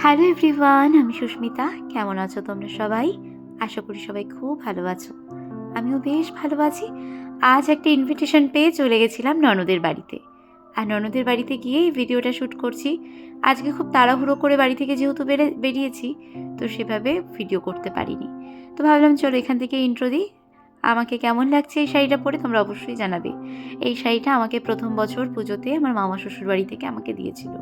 Hello everyone, আমি সুস্মিতা। কেমন আছো তোমরা সবাই? আশা করি সবাই খুব ভালো আছো। আমিও বেশ ভালো আছি। আজ একটা ইনভিটেশন পেয়ে চলে গেছিলাম ননদের বাড়িতে। আর ননদের বাড়িতে গিয়ে এই ভিডিওটা শ্যুট করছি। আজকে খুব তাড়াহুড়ো করে বাড়ি থেকে যেহেতু বেরিয়েছি, তো সেভাবে ভিডিও করতে পারিনি। তো ভাবলাম চলো এখান থেকে ইন্ট্রো দিই। আমাকে কেমন লাগছে এই শাড়িটা পরে তোমরা অবশ্যই জানাবে। এই শাড়িটা আমাকে প্রথম বছর পুজোতে আমার মামা শ্বশুর বাড়ি থেকে আমাকে দিয়েছিল।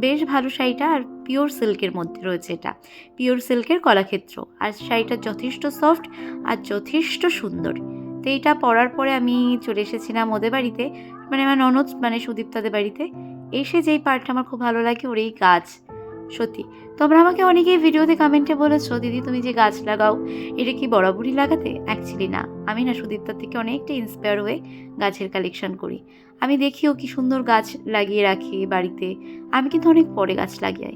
বেশ ভালো শাড়িটা, আর পিওর সিল্কের মধ্যে রয়েছে এটা। পিওর সিল্কের কলাক্ষেত্র, আর শাড়িটা যথেষ্ট সফট আর যথেষ্ট সুন্দর। তো এইটা পরার পরে আমি চলে এসেছিলাম ওদের বাড়িতে, মানে আমার ননদ মানে সুদীপ্তাদের বাড়িতে। এসে যেই পার্টটা আমার খুব ভালো লাগে ওর এই গাছ। সত্যি তোমরা আমাকে অনেকেই ভিডিওতে কমেন্টে বলেছো, দিদি তুমি যে গাছ লাগাও এটা কি বরাবরই লাগাতে? অ্যাকচুয়ালি না, আমি না সুদীপ্তার থেকে অনেকটা ইন্সপায়ার হয়ে গাছের কালেকশন করি। আমি দেখিও কি সুন্দর গাছ লাগিয়ে রাখি বাড়িতে। আমি কিন্তু অনেক পরে গাছ লাগিয়ে,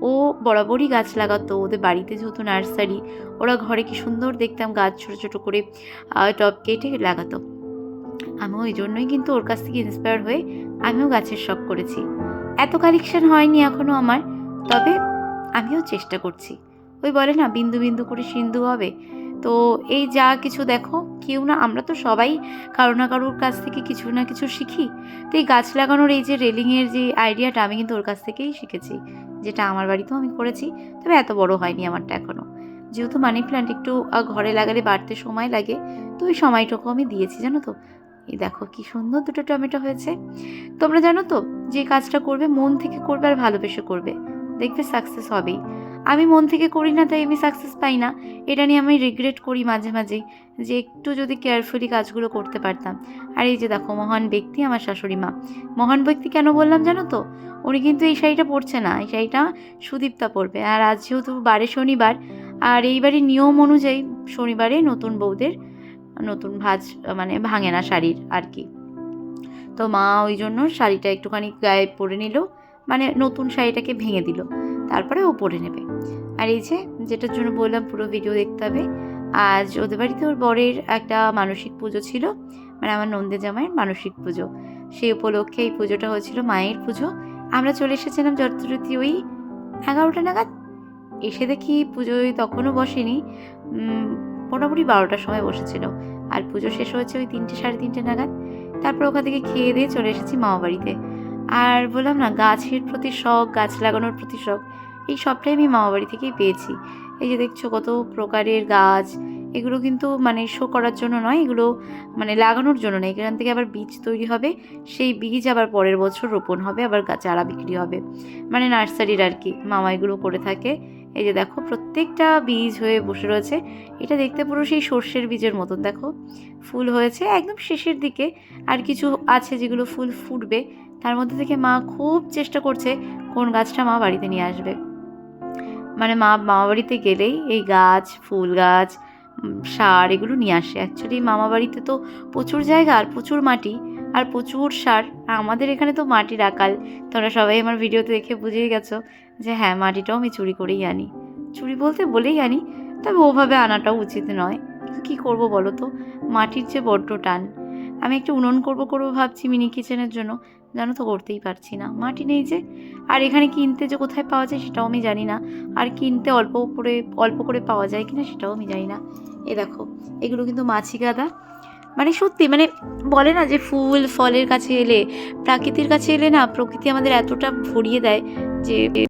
ও বরাবরই গাছ লাগাতো। ওদের বাড়িতে যেহেতু নার্সারি, ওরা ঘরে কি সুন্দর দেখতাম গাছ ছোট ছোট করে টব কেটে লাগাতো। আমিও ওই জন্যই কিন্তু ওর কাছ থেকে ইন্সপায়ার হয়ে আমিও গাছের শখ করেছি। এত কালেকশন হয়নি এখনও আমার, তবে আমিও চেষ্টা করছি। ওই বলে না, বিন্দু বিন্দু করে সিন্ধু হবে। তো এই যা কিছু দেখো, কেউ না, আমরা তো সবাই কারো না কারোর কাছ থেকে কিছু না কিছু শিখি। তো এই গাছ লাগানোর এই যে রেলিংয়ের যে আইডিয়াটা, আমি কিন্তু ওর কাছ থেকেই শিখেছি, যেটা আমার বাড়িতেও আমি করেছি। তবে এত বড় হয়নি আমারটা এখনও, যেহেতু মানি প্ল্যান্ট একটু ঘরে লাগালে বাড়তে সময় লাগে, তো ওই সময়টুকু আমি দিয়েছি, জানো তো। এই দেখো কি সুন্দর দুটো টমেটো হয়েছে। তোমরা জানো তো, যে কাজটা করবে মন থেকে করবে আর ভালোবেসে করবে, দেখবে সাকসেস হবেই। আমি মন থেকে করি না, তাই আমি সাকসেস পাই না। এটা নিয়ে আমি রিগ্রেট করি মাঝে মাঝেই, যে একটু যদি কেয়ারফুলি কাজগুলো করতে পারতাম। আর এই যে দেখো, মহান ব্যক্তি আমার শাশুড়ি মা। মহান ব্যক্তি কেন বললাম জানো তো? উনি কিন্তু এই শাড়িটা পরছে না, এই শাড়িটা সুদীপ্তা পরবে। আর আজ যেহেতু বারে শনিবার, আর এইবারই নিয়ম অনুযায়ী শনিবারে নতুন বউদের নতুন ভাঁজ মানে ভাঙে না শাড়ির আর কি। তো মা ওই জন্য শাড়িটা একটুখানি গায়ে পরে নিল, মানে নতুন শাড়িটাকে ভেঙে দিল, তারপরে ও পরে নেবে। আর এই যে যেটার জন্য বললাম পুরো ভিডিও দেখতে হবে, আজ ওদের বাড়িতে ওর বরের একটা মানসিক পুজো ছিল, মানে আমার নন্দে জামাইয়ের মানসিক পুজো। সেই উপলক্ষে এই পুজোটা হয়েছিল, মায়ের পুজো। আমরা চলে এসেছিলাম যথারীতি ওই 11টা নাগাদ। এসে দেখি পুজোয় তখনও বসেনি, মোটামুটি 12টার সময় বসেছিল। আর পুজো শেষ হয়েছে ওই 3টে সাড়ে 3টে নাগাদ। তারপর ওখান থেকে খেয়ে দিয়ে চলে এসেছি মামা বাড়িতে। আর বললাম না, গাছের প্রতি শখ, গাছ লাগানোর প্রতি শখ, এই সবটাই আমি মামা বাড়ি থেকেই পেয়েছি। এই যে দেখছো কত প্রকারের গাছ, এগুলো কিন্তু মানে শো করার জন্য নয়, এগুলো মানে লাগানোর জন্য নয়। এখান থেকে আবার বীজ তৈরি হবে, সেই বীজ আবার পরের বছর রোপণ হবে, আবার চারা বিক্রি হবে, মানে নার্সারির আর কি মামা এগুলো করে থাকে। এই যে দেখো প্রত্যেকটা বীজ হয়ে বসে রয়েছে। এটা দেখতে পুরো সেই সর্ষের বীজের মতন। দেখো ফুল হয়েছে একদম শেষের দিকে, আর কিছু আছে যেগুলো ফুল ফুটবে। তার মধ্যে থেকে মা খুব চেষ্টা করছে কোন গাছটা মা বাড়িতে নিয়ে আসবে। মানে মামা বাড়িতে গেলেই এই গাছ, ফুল গাছ, সার এগুলো নিয়ে আসে। অ্যাকচুয়ালি মামা বাড়িতে তো প্রচুর জায়গা আর প্রচুর মাটি আর প্রচুর সার। আমাদের এখানে তো মাটির আকাল। তোমরা সবাই আমার ভিডিওতে দেখে বুঝেই গেছো যে হ্যাঁ, মাটিটাও আমি চুরি করেই আনি। চুরি বলতে বলেই আনি, তবে ওভাবে আনাটাও উচিত নয়। কিন্তু কী করবো বলো তো, মাটির যে বড্ড টান। আমি একটা উনুন করবো ভাবছি মিনি কিচেনের জন্য, জানো তো করতেই পারছি না, মাটি নেই যে। আর এখানে কিনতে যে কোথায় পাওয়া যায় সেটাও আমি জানি না, আর কিনতে অল্প করে পাওয়া যায় কিনা সেটাও আমি জানি না। এ দেখো এগুলো কিন্তু মাছি গাদা। মানে সত্যি, মানে বলে না যে ফুল ফলের কাছে এলে, প্রকৃতির কাছে এলে না, প্রকৃতি আমাদের এতটা ভরিয়ে দেয় যে